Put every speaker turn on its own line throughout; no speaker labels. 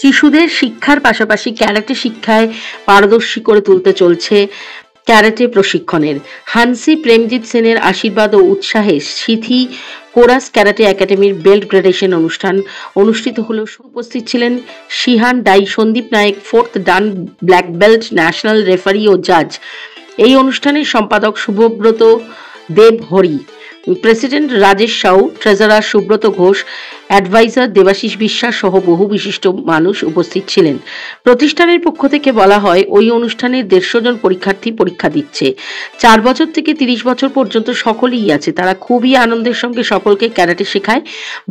শিশুদের শিক্ষার পাশাপাশি ক্যারাটে শিক্ষায় পারদর্শী করে তুলতে চলছে ক্যারাটে প্রশিক্ষণের। হানসি প্রেমজিৎ সেনের আশীর্বাদ ও উৎসাহে সিথি কোরাস ক্যারাটে একাডেমির বেল্ট গ্রেডেশন অনুষ্ঠান অনুষ্ঠিত হলেও উপস্থিত ছিলেন শিহান ডাই, Sandip Nayek, 4th dan black belt, national referee ও জাজ। এই অনুষ্ঠানের সম্পাদক Subhabrata Deb Hari, president Rajesh Shaw, treasurer Subrata Ghosh, adviser Debashis Biswas সহ বহু বিশিষ্ট মানুষ উপস্থিত ছিলেন। প্রতিষ্ঠানের পক্ষ থেকে বলা হয়, ওই অনুষ্ঠানে 150 জন পরীক্ষার্থী পরীক্ষা দিচ্ছে। 4 বছর থেকে 30 বছর পর্যন্ত সকলেই আছে। তারা খুবই আনন্দের সঙ্গে সকলকে ক্যারাটে শেখায়।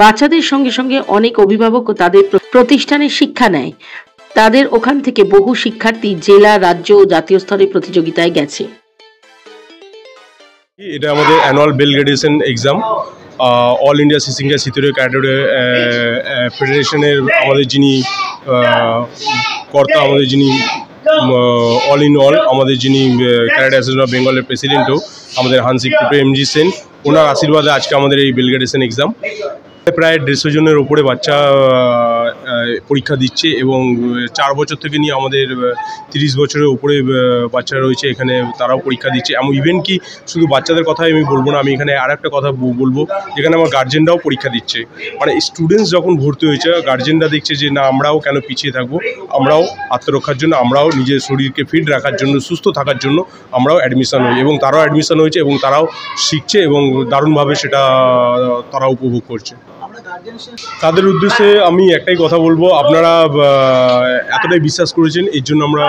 বাচ্চাদের সঙ্গে সঙ্গে অনেক অভিভাবকও তাদের প্রতিষ্ঠানে শিক্ষা নেয়। তাদের ওখান থেকে বহু শিক্ষার্থী জেলা, রাজ্য ও জাতীয় স্তরে প্রতিযোগিতায় গেছে।
এটা আমাদের annual belt gradation exam. All India সিঙ্গা সিথিরীয় ক্যারাটে ফেডারেশনের আমাদের যিনি কর্তা, আমাদের যিনি অল ইন অল, আমাদের যিনি ক্যারাটে অ্যাসোসিয়েশন অফ বেঙ্গলের প্রেসিডেন্টও আমাদের হানসি প্রেমজিৎ সেন, ওনার আশীর্বাদে আজকে আমাদের এই বেল্ট গ্রেডেশন এক্সাম। প্রায় 150 জনের ওপরে বাচ্চা পরীক্ষা দিচ্ছে এবং 4 বছর থেকে নিয়ে আমাদের 30 বছরের উপরে বাচ্চারা রয়েছে এখানে, তারাও পরীক্ষা দিচ্ছে। এমন ইভেন কি শুধু বাচ্চাদের কথাই আমি বলবো না, আমি এখানে আর একটা কথা বলবো, যেখানে আমার গার্জেনরাও পরীক্ষা দিচ্ছে। মানে স্টুডেন্টস যখন ভর্তি হয়েছে, গার্জেনরা দেখছে যে না, আমরাও কেন পিছিয়ে থাকবো, আমরাও আত্মরক্ষার জন্য, আমরাও নিজের শরীরকে ফিট রাখার জন্য, সুস্থ থাকার জন্য আমরাও অ্যাডমিশন হই এবং তারাও অ্যাডমিশন হয়েছে এবং তারাও শিখছে এবং দারুণভাবে সেটা তারা উপভোগ করছে। তাদের উদ্দেশ্যে আমি একটাই কথা বলবো, আপনারা এতটাই বিশ্বাস করেছেন, এর জন্য আমরা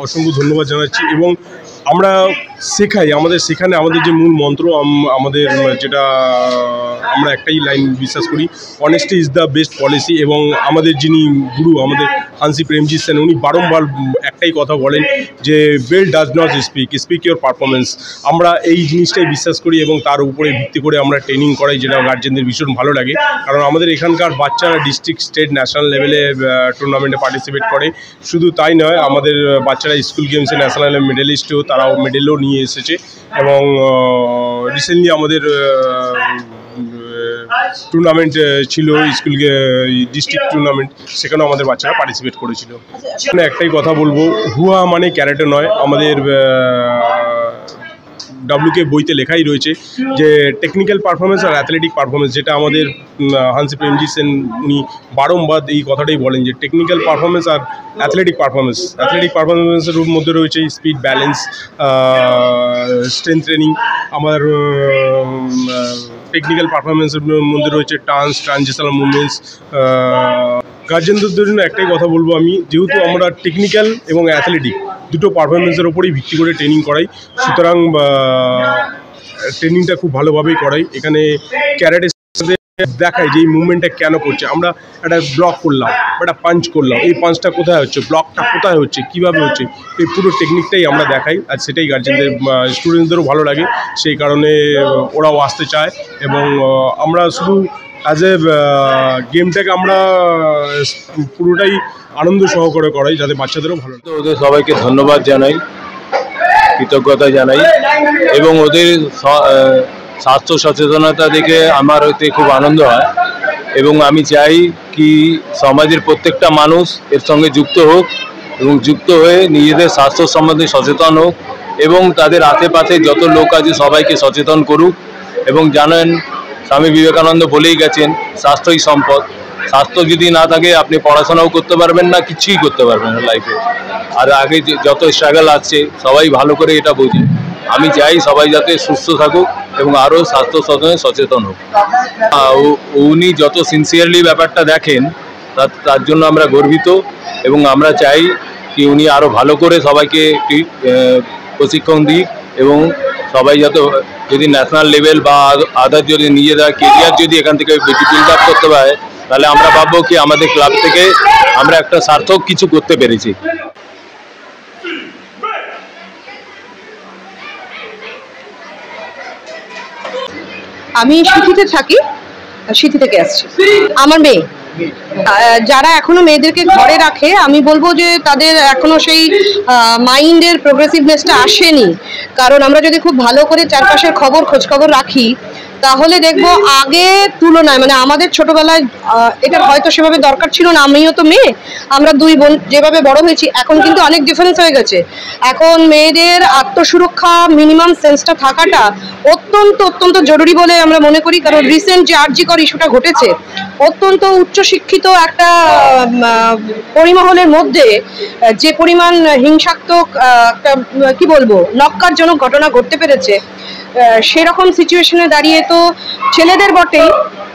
অসংখ্য ধন্যবাদ জানাচ্ছি। এবং আমরা শেখাই, আমাদের সেখানে আমাদের যে মূল মন্ত্র, আমাদের যেটা আমরা একটাই লাইন বিশ্বাস করি, honesty is the best policy. এবং আমাদের যিনি গুরু, আমাদের হানসি প্রেমজিৎ সেন, উনি বারংবার একটাই কথা বলেন যে belt does not speak your performance. আমরা এই জিনিসটাই বিশ্বাস করি এবং তার উপরে ভিত্তি করে আমরা ট্রেনিং করাই, যেটা গার্জেনদের ভীষণ ভালো লাগে। কারণ আমাদের এখানকার বাচ্চারা ডিস্ট্রিক্ট, স্টেট, ন্যাশনাল লেভেলে টুর্নামেন্টে পার্টিসিপেট করে। শুধু তাই নয়, আমাদের বাচ্চারা স্কুল গেমসে ন্যাশনাল মেডেলিস্টও, তারাও মেডেলও নিয়ে এসেছে। এবং রিসেন্টলি আমাদের টুর্নামেন্ট ছিল, স্কুল ডিস্ট্রিক্ট টুর্নামেন্ট, সেখানেও আমাদের বাচ্চারা পার্টিসিপেট করেছিল। মানে একটাই কথা বলবো, হুয়া মানে ক্যারাটে নয়। আমাদের ডাব্লিউকে বইতে লেখাই রয়েছে যে টেকনিক্যাল পারফরমেন্স আর অ্যাথলেটিক পারফরমেন্স, যেটা আমাদের হানসি প্রেমজিৎ সেন উনি বারংবার এই কথাটাই বলেন যে টেকনিক্যাল পারফরমেন্স আর অ্যাথলেটিক পারফরমেন্স। অ্যাথলেটিক পারফরমেন্সের মধ্যে রয়েছে স্পিড, ব্যালেন্স, স্ট্রেংথ ট্রেনিং। আমার টেকনিক্যাল পারফরমেন্সের মধ্যে রয়েছে টার্নস, ট্রানজিশনাল মুভমেন্টস। গার্জেনদের জন্য একটাই কথা বলবো আমি, যেহেতু আমরা টেকনিক্যাল এবং অ্যাথলেটিক দুটো পারফরমেন্সের ওপরেই ভিত্তি করে ট্রেনিং করাই, সুতরাং ট্রেনিংটা খুব ভালোভাবেই করাই। এখানে ক্যারাটে দেখাই যে এই মুভমেন্টটা কেন করছে। আমরা একটা ব্লক করলাম, একটা পাঞ্চ করলাম, এই পাঞ্চটা কোথায় হচ্ছে, ব্লকটা কোথায় হচ্ছে, কীভাবে হচ্ছে, এই পুরো টেকনিকটাই আমরা দেখাই। আর সেটাই গার্জেনদের, স্টুডেন্টদেরও ভালো লাগে, সেই কারণে ওরাও আসতে চায়। এবং আমরা শুধু অ্যাজ এ গেমটাকে আমরা পুরোটাই আনন্দ সহকারে করাই, যাতে বাচ্চাদেরও ভালো লাগে।
ওদের সবাইকে ধন্যবাদ জানাই, কৃতজ্ঞতা জানাই এবং ওদের স্বাস্থ্য সচেতনতা দেখে আমার হইতে খুব আনন্দ হয়। এবং আমি চাই কি সমাজের প্রত্যেকটা মানুষ এর সঙ্গে যুক্ত হোক এবং যুক্ত হয়ে নিজেদের স্বাস্থ্য সম্বন্ধে সচেতন হোক এবং তাদের আশেপাশে যত লোক আছে সবাইকে সচেতন করুক। এবং জানেন, স্বামী বিবেকানন্দ বলেই গেছেন, স্বাস্থ্যই সম্পদ। স্বাস্থ্য যদি না থাকে আপনি পড়াশোনাও করতে পারবেন না, কিছুই করতে পারবেন না লাইফে। আর আগে যত স্ট্রাগল আসছে সবাই ভালো করে এটা বোঝে। আমি চাই সবাই যাতে সুস্থ থাকুক এবং আরও স্বাস্থ্য সচেতন হোক। উনি যত সিনসিয়ারলি ব্যাপারটা দেখেন তার জন্য আমরা গর্বিত এবং আমরা চাই কি উনি আরও ভালো করে সবাইকে প্রশিক্ষণ দিক এবং সবাই যাতে যদি ন্যাশনাল লেভেল বা আদার যদি নিজেরা কেরিয়ার যদি এখান থেকে বেশি বিল্ড আপ করতে পারে, তাহলে আমরা ভাববো কি আমাদের ক্লাব থেকে আমরা একটা সার্থক কিছু করতে পেরেছি।
আমি সিথিতে থাকি, সিথি থেকে আসছি। আমার মেয়ে, যারা এখনো মেয়েদেরকে ঘরে রাখে, আমি বলবো যে তাদের এখনো সেই মাইন্ডের প্রোগ্রেসিভনেসটা আসেনি। কারণ আমরা যদি খুব ভালো করে চারপাশের খোঁজখবর রাখি, তাহলে দেখবো আগে তুলনায়, মানে আমাদের ছোটবেলায় এটা হয়তো সেভাবে দরকার ছিল না, আমিও তো মেয়ে, আমরা দুই বোন যেভাবে বড় হয়েছি, এখন কিন্তু অনেক ডিফারেন্স হয়ে গেছে। এখন মেয়েদের আত্মসুরক্ষা মিনিমাম সেন্সটা থাকাটা অত্যন্ত অত্যন্ত জরুরি বলে আমরা মনে করি। কারণ রিসেন্ট যে আরজি কর ইস্যুটা ঘটেছে, অত্যন্ত উচ্চশিক্ষিত একটা পরিমহলের মধ্যে যে পরিমাণ হিংসাত্মক একটা কি বলবো নক্কারজনক ঘটনা ঘটতে পেরেছে, সেরকম সিচুয়েশনে দাঁড়িয়ে তো ছেলেদের বটেই,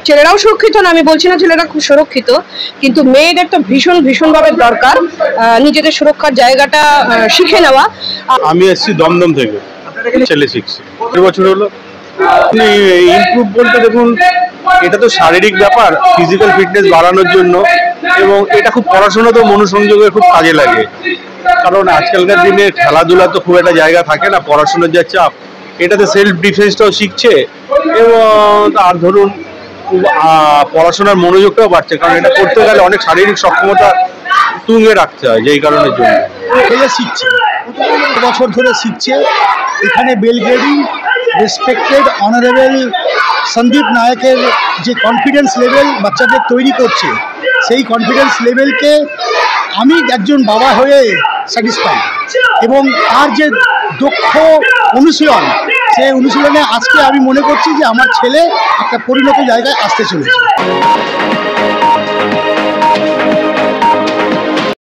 ছেলেরাও সুরক্ষিত না, আমি বলছি না ছেলেরা খুব সুরক্ষিত, কিন্তু মেয়েদের তো ভীষণভাবে দরকার নিজেদের সুরক্ষার জায়গাটা শিখে নেওয়া।
আমি এসেছি দমদম থেকে, ছেলে শিখছি 2 বছর হলো। ইমপ্রুভ বলতে দেখুন, এটা তো শারীরিক ব্যাপার, ফিজিক্যাল ফিটনেস বাড়ানোর জন্য, এবং এটা খুব পড়াশোনা তো মনোসংযোগে খুব কাজে লাগে। কারণ আজকালকার দিনে খেলাধুলা তো খুব একটা জায়গা থাকে না, পড়াশোনার যা চাপ, এটাতে সেলফ ডিফেন্সটাও শিখছে, এবং আর ধরুন পড়াশোনার মনোযোগটাও বাড়ছে, কারণ এটা করতে গেলে অনেক শারীরিক সক্ষমতা তুঙ্গে রাখতে হয়, যেই কারণের জন্য
শিখছে, বছর ধরে শিখছে। এখানে বেলগ্রেডিং রেসপেক্টেড অনারেবল সন্দীপ নায়কের যে কনফিডেন্স লেভেল বাচ্চাদের তৈরি করছে, সেই কনফিডেন্স লেভেলকে আমি একজন বাবা হয়ে স্যাটিসফাই, এবং তার যে দক্ষ অনুশীলন, সেই অনুশীলনে আজকে আমি মনে করছি যে আমার ছেলে একটা পরিণত জায়গায় আসতে চলেছে।